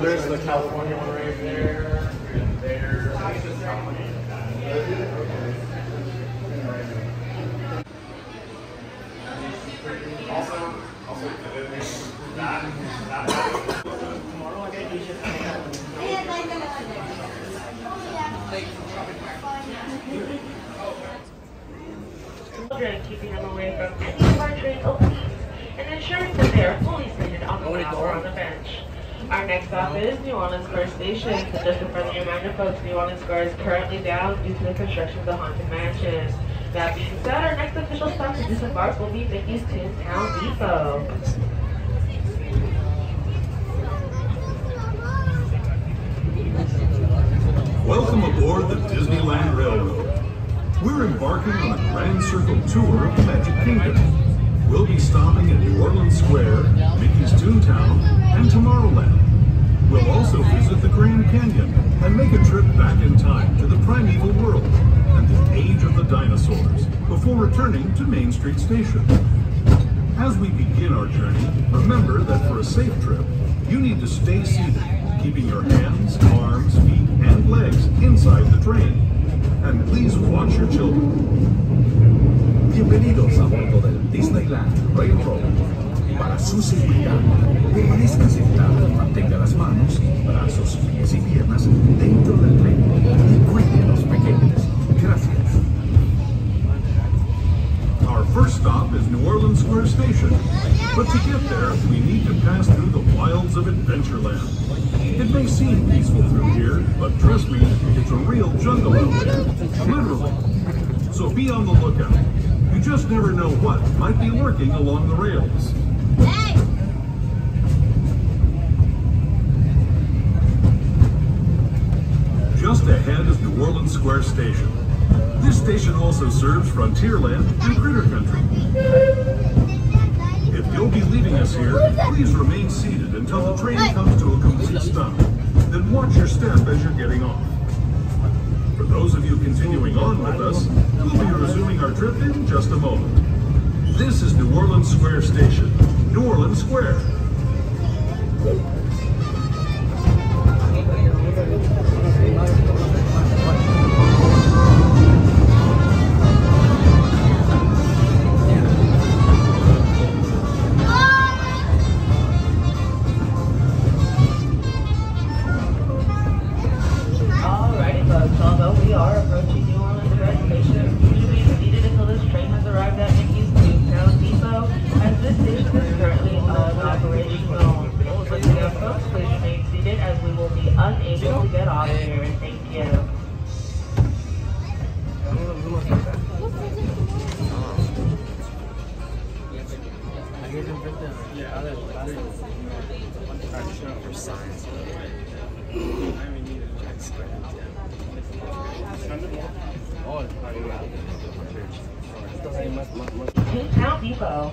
There's the California one right there, and there's California. Also, that. Tomorrow I get Asia. Children, keeping them away from any of our train openings and ensuring that they are fully seated on the ground or on the bench. Our next stop is New Orleans Square Station. So just a friendly reminder, folks, New Orleans Square is currently down due to the construction of the Haunted Mansion. That being said, our next official stop to disembark will be Mickey's Toontown Depot. Welcome aboard the Disneyland Railroad. We're embarking on a Grand Circle tour of the Magic Kingdom. We'll be stopping at New Orleans Square, Mickey's Toontown, and Tomorrowland. We'll also visit the Grand Canyon and make a trip back in time to the primeval world and the age of the dinosaurs before returning to Main Street Station. As we begin our journey, remember that for a safe trip, you need to stay seated, keeping your hands, arms, feet, and legs inside the train. And please watch your children. Bienvenidos a bordo del Disneyland Railroad. Para su seguridad, permanezca sentado y mantenga las manos, brazos, pies y piernas dentro del tren y cuide a los pequeños. Gracias. Our first stop is New Orleans Square Station, but to get there, we need to pass through the wilds of Adventureland. It may seem peaceful through here, but trust me, it's a real jungle out there, literally. So be on the lookout. You just never know what might be lurking along the rails. Just ahead is New Orleans Square Station. This station also serves Frontierland and Critter Country. If you'll be leaving us here, please remain seated until the train comes to a complete stop. Then watch your step as you're getting off. For those of you continuing on with us, we'll be resuming our trip in just a moment. This is New Orleans Square Station, New Orleans Square. Toontown Depot.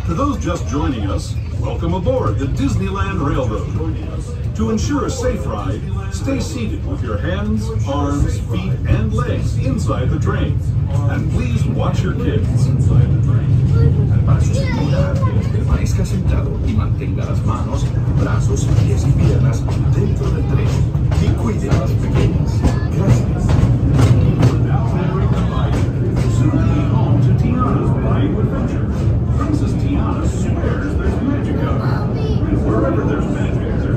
To those just joining us, welcome aboard the Disneyland Railroad. To ensure a safe ride, stay seated with your hands, arms, feet, and legs inside the train. And please watch your kids. Para su seguridad, permanezca sentado y mantenga las manos, brazos, pies y piernas dentro del tren y cuide a los pequeños. Gracias. We're now entering the Bayou, soon to be home to Tiana's Bayou adventure. Princess Tiana swears there's magic out there, and wherever there's magic, there's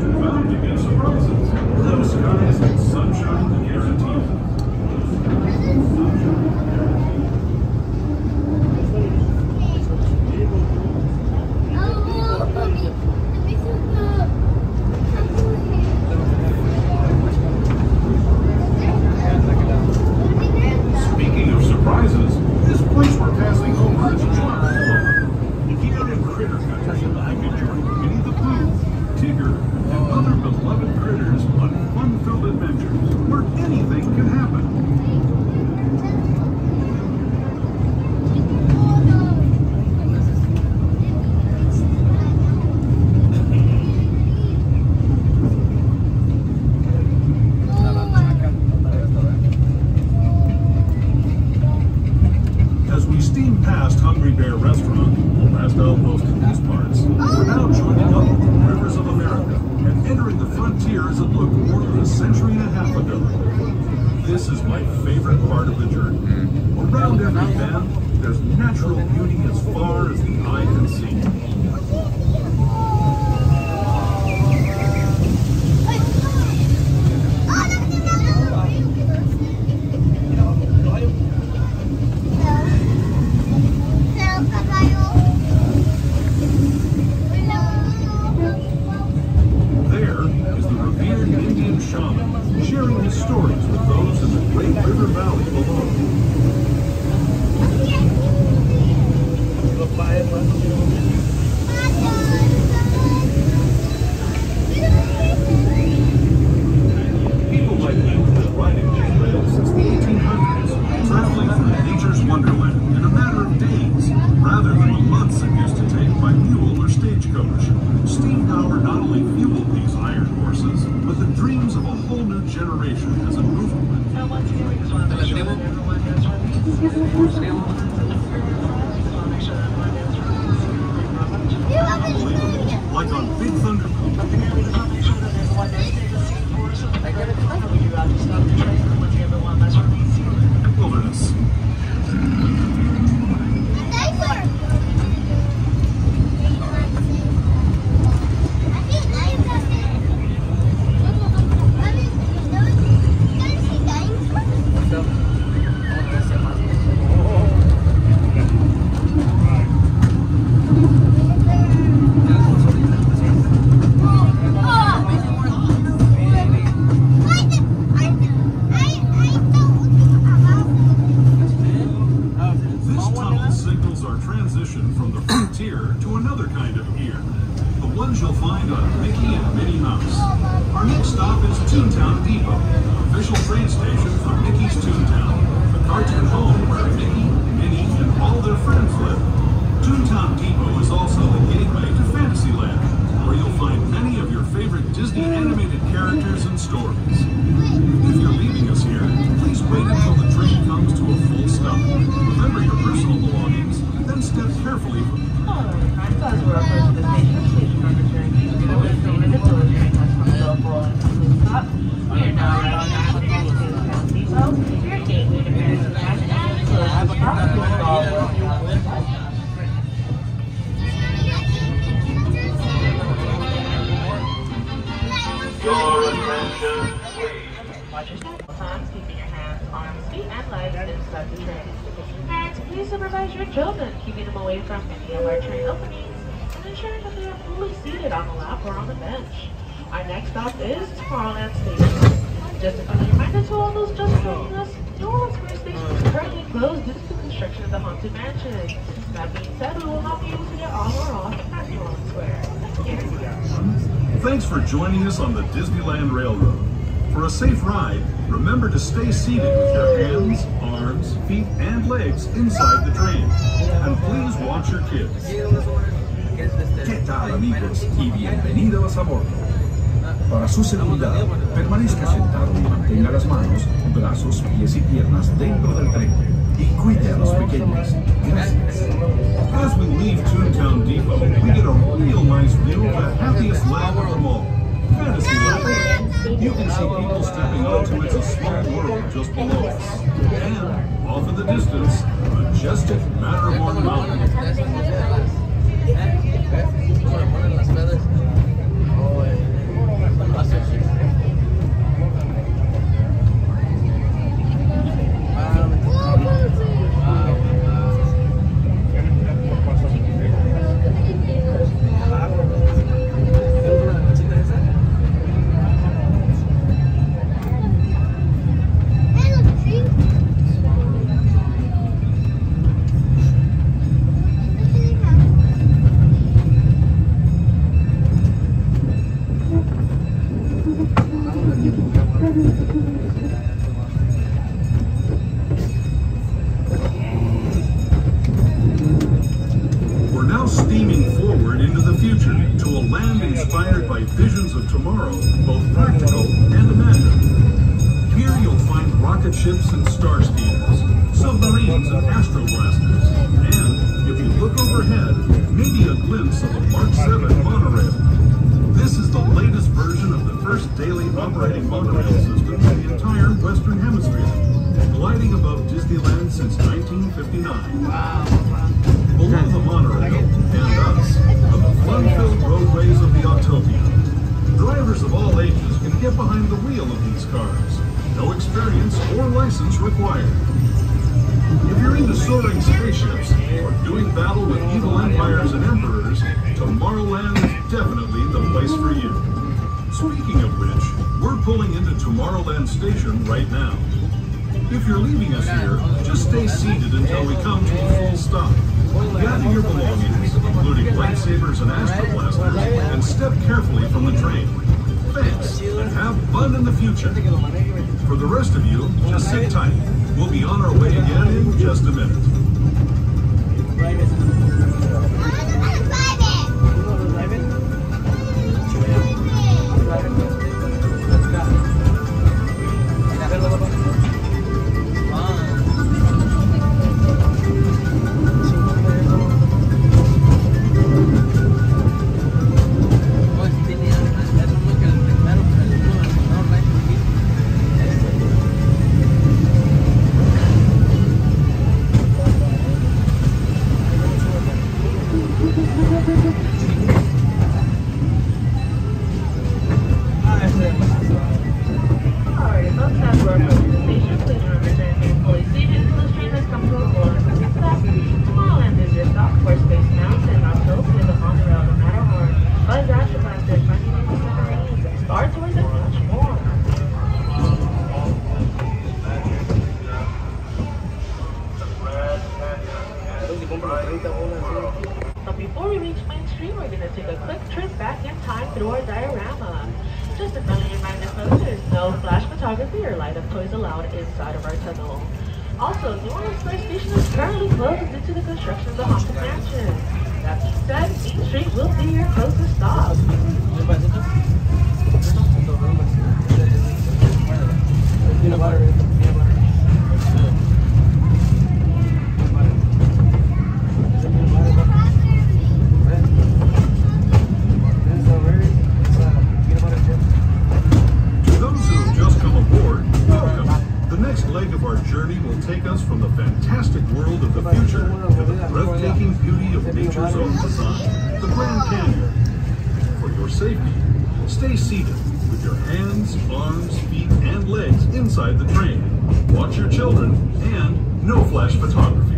favorite part of the journey. Around every bend, there's natural beauty as far as the eye can see. Sharing his stories with those in the Great River Valley below. People like you have been riding these rails since the 1800s, traveling through nature's wonderland in a matter of days, rather than the months it used to take by mule or stagecoach. Steam power not only fueled these iron horses, but the dreams of a whole new generation as a movement. Unbelievable, like on Big Thunder. Wilderness. From the frontier to another kind of ear, the ones you'll find on Mickey and Minnie Mouse. Our next stop is Toontown Depot, official train station for Mickey's Toontown, the cartoon home where Mickey, Minnie, and all their friends live. Toontown Depot is also the gateway to Fantasyland, where you'll find many of your favorite Disney animated characters and stories. If you're leaving us here, please wait until the train comes to a full stop. Remember your personal belongings, then step carefully from As we're approaching the station, please remember to remain fully seated until the train has come to a full and complete stop. We are now arriving at the Toontown Depot, your gateway to Fantasyland, and the closest stop is all Your attention, please. Watch your step times, keeping your hands, arms, feet, and legs inside the train. Parents, please supervise your children, keeping them away from any of our train openings, and ensuring that they are fully seated on the lap or on the bench. Our next stop is Tomorrowland Station. Just a friendly reminder to all those just joining us, New Orleans Square Station is currently closed due to the construction of the Haunted Mansion. That being said, we will not be able to get on or off at New Orleans Square. Thanks for joining us on the Disneyland Railroad. For a safe ride, remember to stay seated with your hands, arms, feet, and legs inside the train. And please watch your kids. ¿Qué tal, amigos? Y bienvenidos a bordo. Para su seguridad, permanezca sentado y mantenga las manos, brazos, pies y piernas dentro del tren. Y cuide a los pequeños. Gracias. As we leave Toontown Depot, we get a real nice view of the happiest land of them all, Fantasyland. You can see people stepping onto It's a Small World just below us. And, off in the distance, majestic Matterhorn Mountain. Inspired by visions of tomorrow, both practical and imagined. Here you'll find rocket ships and star speeders, submarines and astro blasters, and, if you look overhead, maybe a glimpse of a Mark 7 monorail. This is the latest version of the first daily operating monorail system in the entire Western Hemisphere, gliding difficulty. Drivers of all ages can get behind the wheel of these cars. No experience or license required. If you're into soaring spaceships or doing battle with evil empires and emperors, Tomorrowland is definitely the place for you. Speaking of which, we're pulling into Tomorrowland Station right now. If you're leaving us here, just stay seated until we come to a full stop. Gather your belongings, including lightsabers and astro blasters, and step carefully from the train. Thanks, and have fun in the future. For the rest of you, just sit tight. We'll be on our way again in just a minute. But before we reach Main Street, we're going to take a quick trip back in time through our diorama. Just a friendly reminder, folks, there's no flash photography or light-up toys allowed inside of our tunnel. Also, New Orleans Square Station is currently closed due to the construction of the Haunted Mansion. That being said, Main Street will be your closest stop. Take us from the fantastic world of the future to the breathtaking beauty of nature's own design, the Grand Canyon. For your safety, stay seated with your hands, arms, feet, and legs inside the train. Watch your children and no flash photography.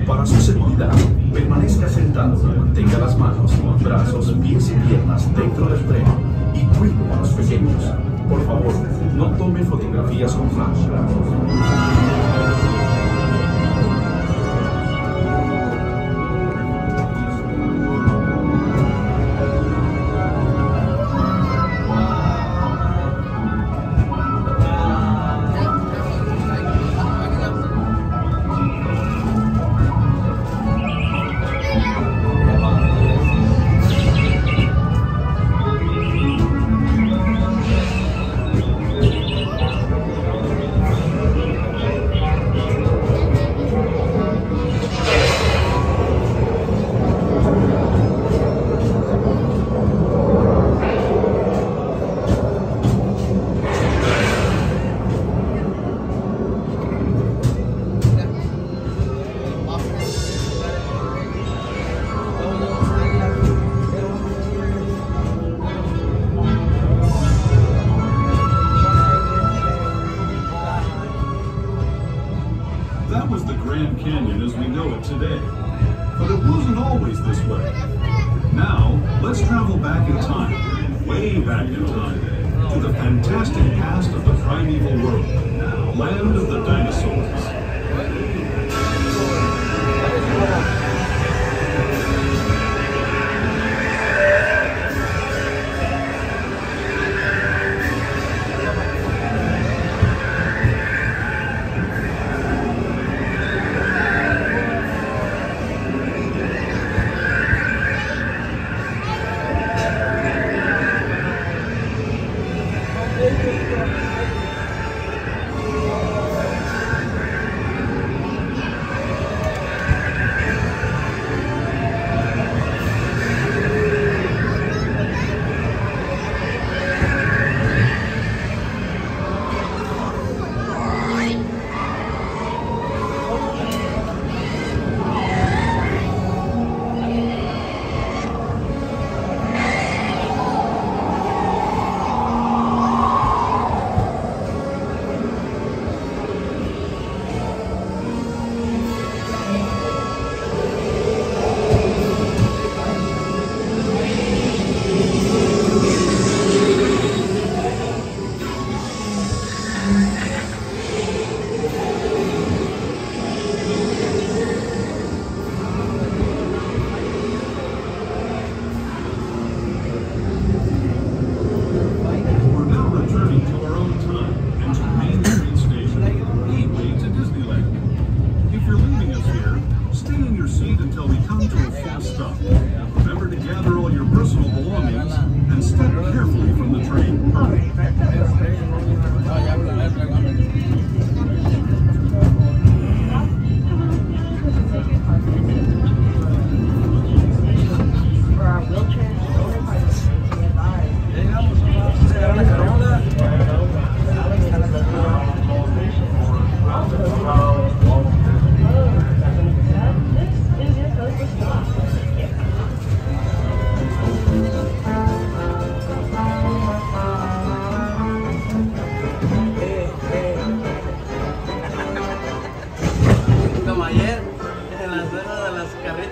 Para su seguridad, permanezca sentado, mantenga las manos, brazos, pies y piernas dentro del tren y cuide a los pequeños. Por favor, no tome fotografías con flash. Canyon as we know it today. But it wasn't always this way. Now, let's travel back in time, way back in time, to the fantastic past of the primeval world, land of the dinosaurs.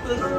this.